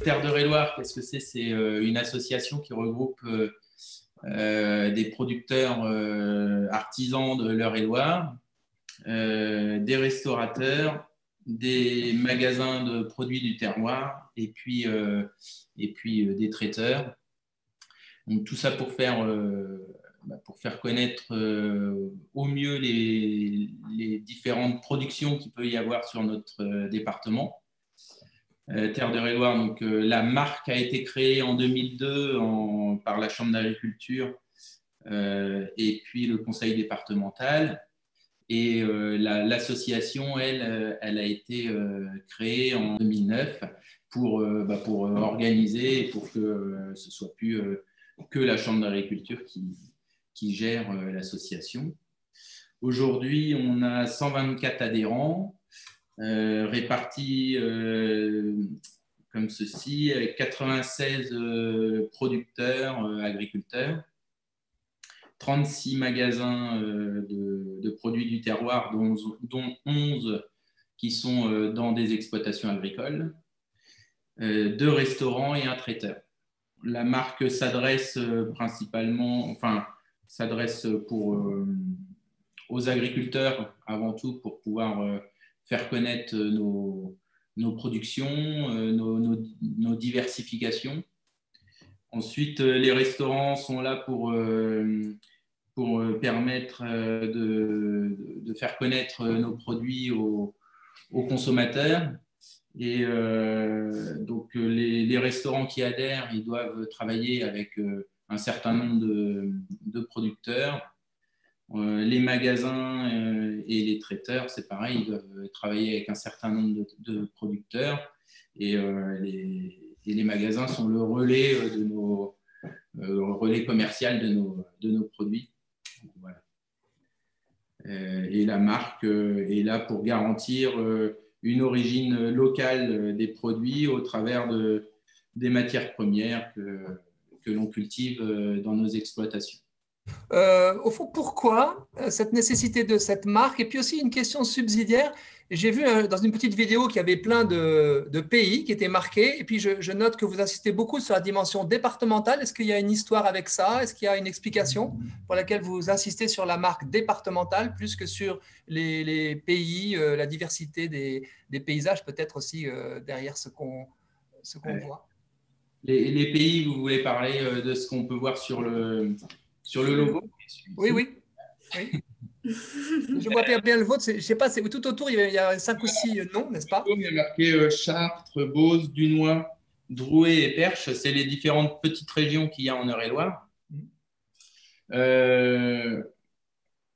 Terre d'Eure-et-Loir, qu'est-ce que c'est? C'est une association qui regroupe des producteurs artisans de l'Eure-et-Loir, des restaurateurs, des magasins de produits du terroir et puis des traiteurs. Donc, tout ça pour faire connaître au mieux les différentes productions qu'il peut y avoir sur notre département. Terre d'Eure-et-Loir, donc la marque a été créée en 2002 par la Chambre d'agriculture et puis le conseil départemental. Et l'association, elle a été créée en 2009 pour organiser et pour que ce soit plus que la Chambre d'agriculture qui gère l'association. Aujourd'hui, on a 124 adhérents répartis comme ceci, avec 96 producteurs, agriculteurs, 36 magasins de produits du terroir, dont 11 qui sont dans des exploitations agricoles, 2 restaurants et un traiteur. La marque s'adresse principalement, enfin, s'adresse aux agriculteurs avant tout pour pouvoir faire connaître nos productions, nos diversifications. Ensuite, les restaurants sont là pour permettre de faire connaître nos produits aux consommateurs. Et donc, les restaurants qui adhèrent, ils doivent travailler avec un certain nombre de producteurs. Les magasins et les traiteurs, c'est pareil, ils doivent travailler avec un certain nombre de producteurs. Et les magasins sont le relais relais commercial de nos produits. Voilà. Et la marque est là pour garantir une origine locale des produits au travers des matières premières que l'on cultive dans nos exploitations. Au fond, pourquoi cette nécessité de cette marque? Et puis aussi une question subsidiaire. J'ai vu dans une petite vidéo qu'il y avait plein de pays qui étaient marqués. Et puis je note que vous insistez beaucoup sur la dimension départementale. Est-ce qu'il y a une histoire avec ça? Est-ce qu'il y a une explication pour laquelle vous insistez sur la marque départementale plus que sur les pays, la diversité des paysages, peut-être aussi derrière ce qu'on voit? Les pays, vous voulez parler de ce qu'on peut voir sur le logo? Oui, oui. Oui. Je vois bien le vôtre. Je ne sais pas, tout autour, il y a 5 ou 6 noms, n'est-ce pas? Il y a marqué Chartres, Beauce, Dunois, Drouet et Perche. C'est les différentes petites régions qu'il y a en Eure-et-Loir.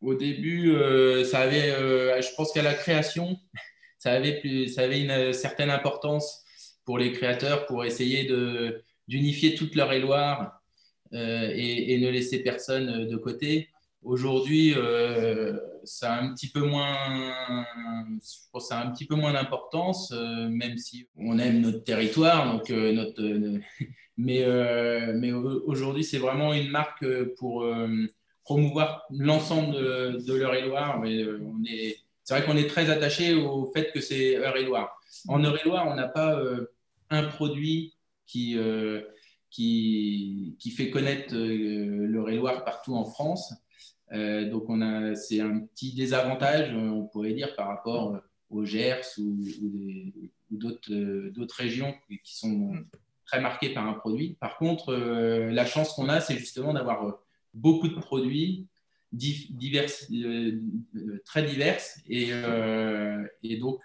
Au début, je pense qu'à la création, ça avait une certaine importance pour les créateurs pour essayer d'unifier toute l'Eure-et-Loir et ne laisser personne de côté. Aujourd'hui, ça a un petit peu moins, je pense que ça a un petit peu moins d'importance, même si on aime notre territoire. Donc, mais aujourd'hui, c'est vraiment une marque pour promouvoir l'ensemble de l'Eure-et-Loir. C'est vrai qu'on est très attaché au fait que c'est Eure-et-Loir. En Eure-et-Loir, on n'a pas un produit qui fait connaître l'Eure-et-Loir partout en France. Donc, c'est un petit désavantage, on pourrait dire, par rapport au Gers ou d'autres régions qui sont très marquées par un produit. Par contre, la chance qu'on a, c'est justement d'avoir beaucoup de produits très divers. Et donc,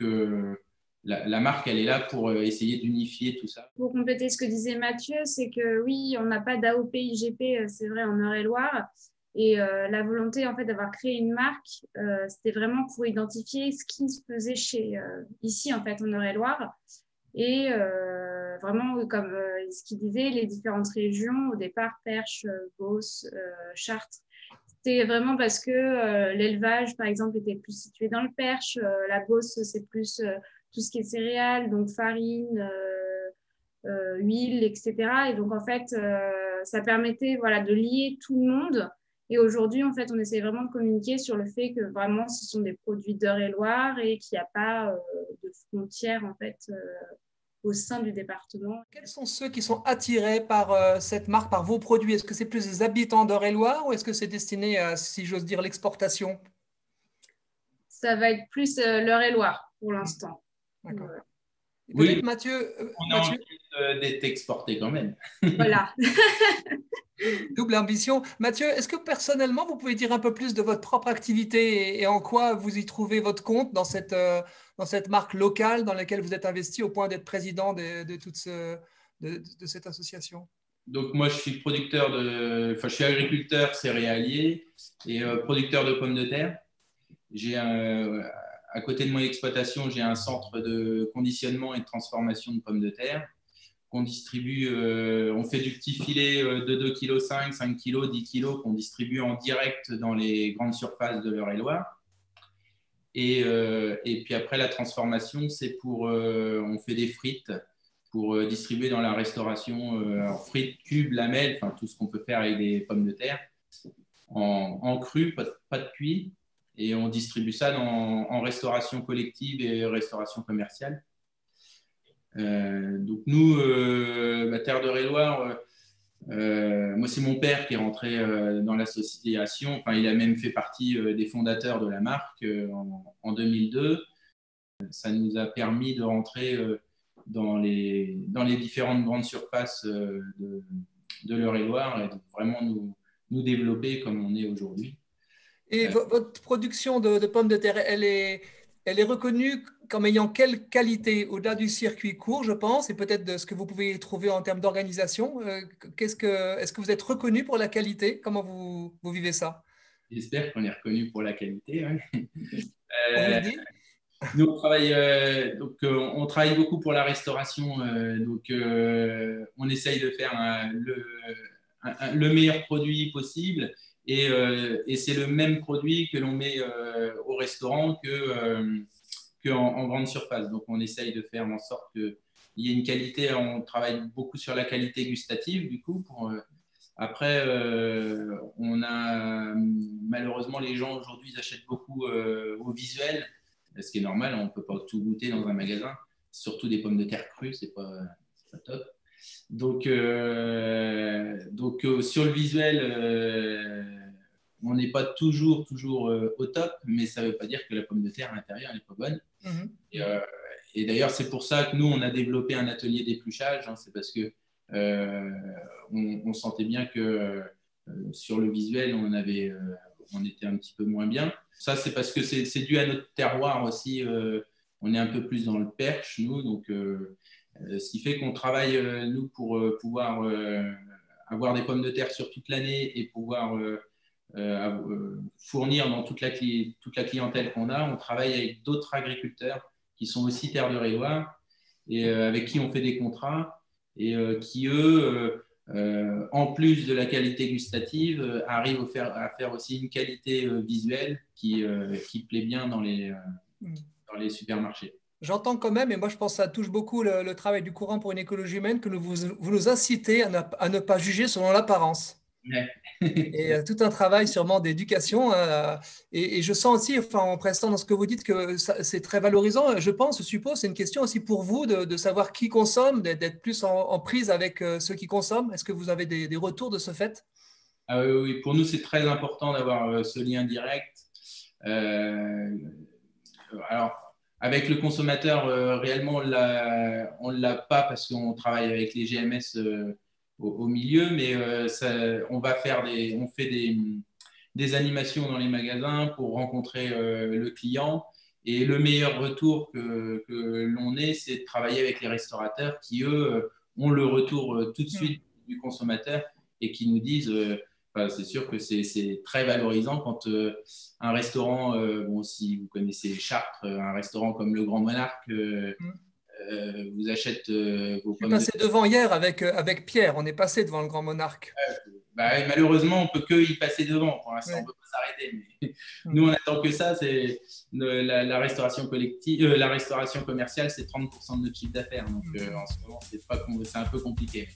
la marque, elle est là pour essayer d'unifier tout ça. Pour compléter ce que disait Mathieu, c'est que oui, on n'a pas d'AOP IGP, c'est vrai, en Eure-et-Loir. Et la volonté, en fait, d'avoir créé une marque, c'était vraiment pour identifier ce qui se faisait ici, en fait, en Eure-et-Loir. Et vraiment, comme ce qu'il disait, les différentes régions, au départ, Perche, Beauce, Chartres, c'était vraiment parce que l'élevage, par exemple, était plus situé dans le Perche. La Beauce, c'est plus tout ce qui est céréales, donc farine, huile, etc. Et donc, en fait, ça permettait de lier tout le monde. Et aujourd'hui, en fait, on essaie vraiment de communiquer sur le fait que vraiment, ce sont des produits d'Eure-et-Loir et qu'il n'y a pas de frontières, en fait, au sein du département. Quels sont ceux qui sont attirés par cette marque, par vos produits? Est-ce que c'est plus les habitants d'Eure-et-Loir ou est-ce que c'est destiné à, si j'ose dire, l'exportation? Ça va être plus l'Eure-et-Loir pour l'instant. D'accord. Oui, Peut-être Mathieu, on a envie d'être exporté quand même. Voilà. double ambition. Mathieu, est-ce que personnellement, vous pouvez dire un peu plus de votre propre activité et en quoi vous y trouvez votre compte dans cette marque locale dans laquelle vous êtes investi au point d'être président de cette association? Donc moi, je suis agriculteur céréalier et producteur de pommes de terre. À côté de mon exploitation, j'ai un centre de conditionnement et de transformation de pommes de terre qu'on distribue. On fait du petit filet de 2,5 kg, 5 kg, 10 kg qu'on distribue en direct dans les grandes surfaces de l'Eure-et-Loir. Et puis après, la transformation, c'est on fait des frites pour distribuer dans la restauration, alors frites, cubes, lamelles, enfin tout ce qu'on peut faire avec des pommes de terre, en cru, pas de cuit. Et on distribue ça en restauration collective et restauration commerciale. Donc nous, Terre d'Eure-et-Loir, moi c'est mon père qui est rentré dans l'association. Enfin, il a même fait partie des fondateurs de la marque en 2002. Ça nous a permis de rentrer dans les différentes grandes surfaces de l'Eure-et-Loir et de vraiment nous développer comme on est aujourd'hui. Et votre production de pommes de terre, elle est reconnue comme ayant quelle qualité au-delà du circuit court, je pense, et peut-être de ce que vous pouvez trouver en termes d'organisation? Est-ce que vous êtes reconnu pour la qualité? Comment vous vivez ça? J'espère qu'on est reconnu pour la qualité. Hein. On vous le dit? Nous, on travaille beaucoup pour la restauration. On essaye de faire le meilleur produit possible. Et c'est le même produit que l'on met au restaurant qu'en grande surface. Donc, on essaye de faire en sorte qu'il y ait une qualité. On travaille beaucoup sur la qualité gustative, du coup. Après, malheureusement, les gens aujourd'hui ils achètent beaucoup au visuel, ce qui est normal. On ne peut pas tout goûter dans un magasin. Surtout des pommes de terre crues, c'est pas top. Donc sur le visuel, on n'est pas toujours au top, mais ça ne veut pas dire que la pomme de terre à l'intérieur n'est pas bonne. Mm-hmm. Et d'ailleurs, c'est pour ça que nous, on a développé un atelier d'épluchage. Hein, c'est parce que on sentait bien que sur le visuel, on était un petit peu moins bien. Ça, c'est parce que c'est dû à notre terroir aussi. On est un peu plus dans le Perche, nous, donc ce qui fait qu'on travaille, nous, pour pouvoir avoir des pommes de terre sur toute l'année et pouvoir fournir dans toute la clientèle qu'on a. On travaille avec d'autres agriculteurs qui sont aussi Terre d'Eure-et-Loir et avec qui on fait des contrats et qui, eux, en plus de la qualité gustative, arrivent à faire aussi une qualité visuelle qui plaît bien dans les supermarchés. J'entends quand même, et moi je pense que ça touche beaucoup le travail du courant pour une écologie humaine, que vous nous incitez à ne pas juger selon l'apparence. Ouais. Et tout un travail sûrement d'éducation. Et je sens aussi, enfin, en prestant dans ce que vous dites, que c'est très valorisant. Je suppose, c'est une question aussi pour vous de savoir qui consomme, d'être plus en prise avec ceux qui consomment. Est-ce que vous avez des retours de ce fait? Ah oui, pour nous c'est très important d'avoir ce lien direct. Alors, avec le consommateur, réellement, on ne l'a pas parce qu'on travaille avec les GMS au milieu, mais on fait des animations dans les magasins pour rencontrer le client. Et le meilleur retour que l'on ait, c'est de travailler avec les restaurateurs qui, eux, ont le retour tout de suite du consommateur et qui nous disent… c'est sûr que c'est très valorisant quand un restaurant, si vous connaissez Chartres, un restaurant comme le Grand Monarque vous achète vos pommes. Je suis passé devant hier avec Pierre, on est passé devant le Grand Monarque. Malheureusement, on ne peut que y passer devant. Pour l'instant, on ne peut pas s'arrêter. Mais nous, on attend que ça. C'est la restauration collective, la restauration commerciale, c'est 30% de notre chiffre d'affaires. Donc, en ce moment, c'est un peu compliqué.